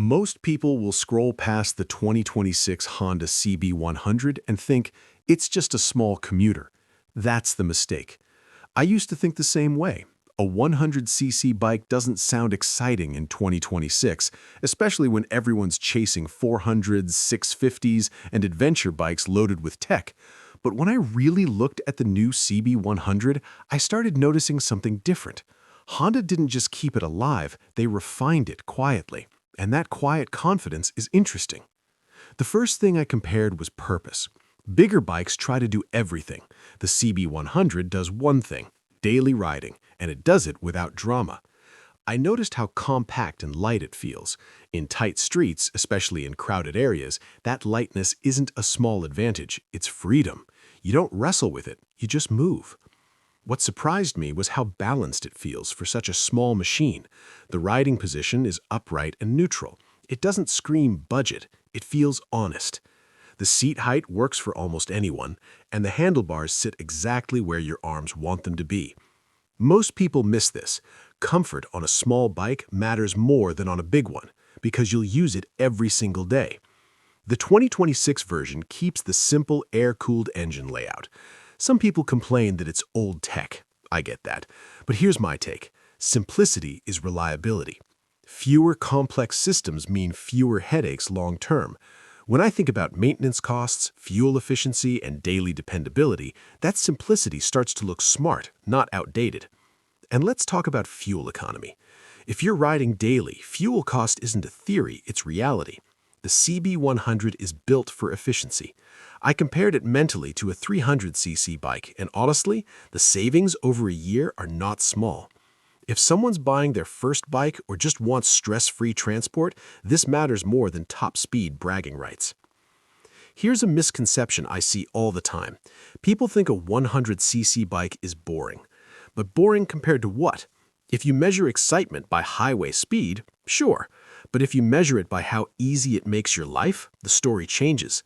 Most people will scroll past the 2026 Honda CB100 and think it's just a small commuter. That's the mistake. I used to think the same way. A 100cc bike doesn't sound exciting in 2026, especially when everyone's chasing 400s, 650s, and adventure bikes loaded with tech. But when I really looked at the new CB100, I started noticing something different. Honda didn't just keep it alive, they refined it quietly. And that quiet confidence is interesting. The first thing I compared was purpose. Bigger bikes try to do everything. The CB100 does one thing, daily riding, and it does it without drama. I noticed how compact and light it feels. In tight streets, especially in crowded areas, that lightness isn't a small advantage, it's freedom. You don't wrestle with it, you just move. What surprised me was how balanced it feels for such a small machine. The riding position is upright and neutral. It doesn't scream budget, it feels honest. The seat height works for almost anyone, and the handlebars sit exactly where your arms want them to be. Most people miss this. Comfort on a small bike matters more than on a big one, because you'll use it every single day. The 2026 version keeps the simple air-cooled engine layout. Some people complain that it's old tech. I get that. But here's my take. Simplicity is reliability. Fewer complex systems mean fewer headaches long-term. When I think about maintenance costs, fuel efficiency, and daily dependability, that simplicity starts to look smart, not outdated. And let's talk about fuel economy. If you're riding daily, fuel cost isn't a theory, it's reality. The CB100 is built for efficiency. I compared it mentally to a 300cc bike, and honestly, the savings over a year are not small. If someone's buying their first bike or just wants stress-free transport, this matters more than top-speed bragging rights. Here's a misconception I see all the time. People think a 100cc bike is boring. But boring compared to what? If you measure excitement by highway speed, sure. But if you measure it by how easy it makes your life, the story changes.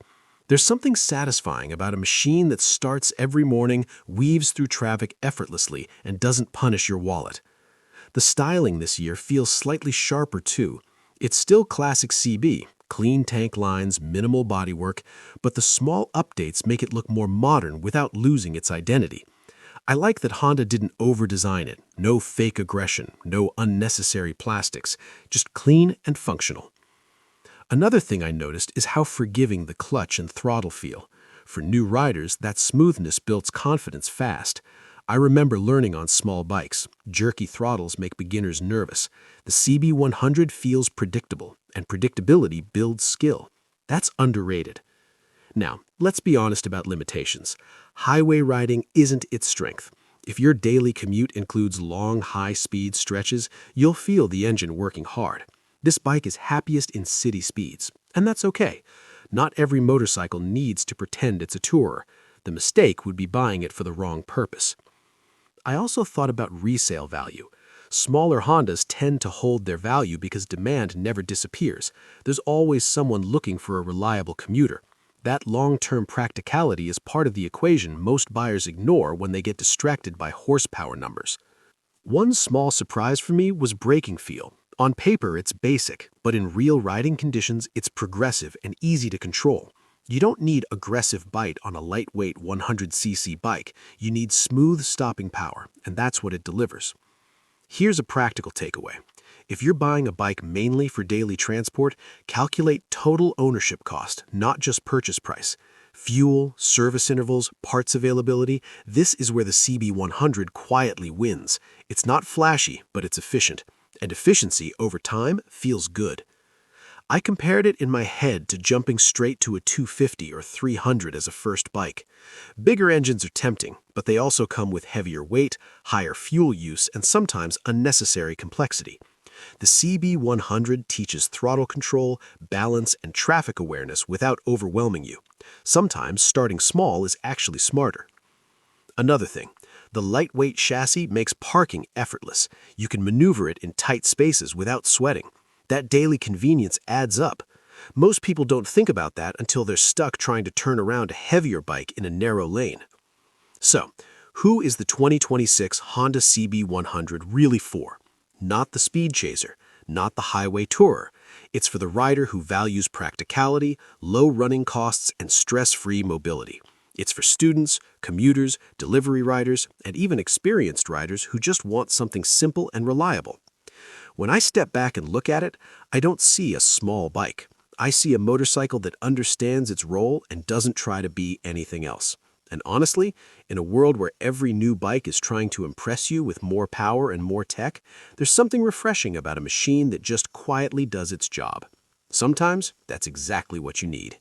There's something satisfying about a machine that starts every morning, weaves through traffic effortlessly, and doesn't punish your wallet. The styling this year feels slightly sharper too. It's still classic CB, clean tank lines, minimal bodywork, but the small updates make it look more modern without losing its identity. I like that Honda didn't over-design it. No fake aggression, no unnecessary plastics, just clean and functional. Another thing I noticed is how forgiving the clutch and throttle feel. For new riders, that smoothness builds confidence fast. I remember learning on small bikes. Jerky throttles make beginners nervous. The CB100 feels predictable, and predictability builds skill. That's underrated. Now, let's be honest about limitations. Highway riding isn't its strength. If your daily commute includes long, high-speed stretches, you'll feel the engine working hard. This bike is happiest in city speeds, and that's okay. Not every motorcycle needs to pretend it's a tourer. The mistake would be buying it for the wrong purpose. I also thought about resale value. Smaller Hondas tend to hold their value because demand never disappears. There's always someone looking for a reliable commuter. That long-term practicality is part of the equation most buyers ignore when they get distracted by horsepower numbers. One small surprise for me was braking feel. On paper, it's basic, but in real riding conditions, it's progressive and easy to control. You don't need aggressive bite on a lightweight 100cc bike. You need smooth stopping power, and that's what it delivers. Here's a practical takeaway. If you're buying a bike mainly for daily transport, calculate total ownership cost, not just purchase price. Fuel, service intervals, parts availability, this is where the CB100 quietly wins. It's not flashy, but it's efficient. And efficiency over time feels good. I compared it in my head to jumping straight to a 250 or 300 as a first bike. Bigger engines are tempting, but they also come with heavier weight, higher fuel use, and sometimes unnecessary complexity. The CB100 teaches throttle control, balance, and traffic awareness without overwhelming you. Sometimes starting small is actually smarter. Another thing, the lightweight chassis makes parking effortless. You can maneuver it in tight spaces without sweating. That daily convenience adds up. Most people don't think about that until they're stuck trying to turn around a heavier bike in a narrow lane. So, who is the 2026 Honda CB100 really for? Not the speed chaser, not the highway tourer. It's for the rider who values practicality, low running costs, and stress-free mobility. It's for students, commuters, delivery riders, and even experienced riders who just want something simple and reliable. When I step back and look at it, I don't see a small bike. I see a motorcycle that understands its role and doesn't try to be anything else. And honestly, in a world where every new bike is trying to impress you with more power and more tech, there's something refreshing about a machine that just quietly does its job. Sometimes that's exactly what you need.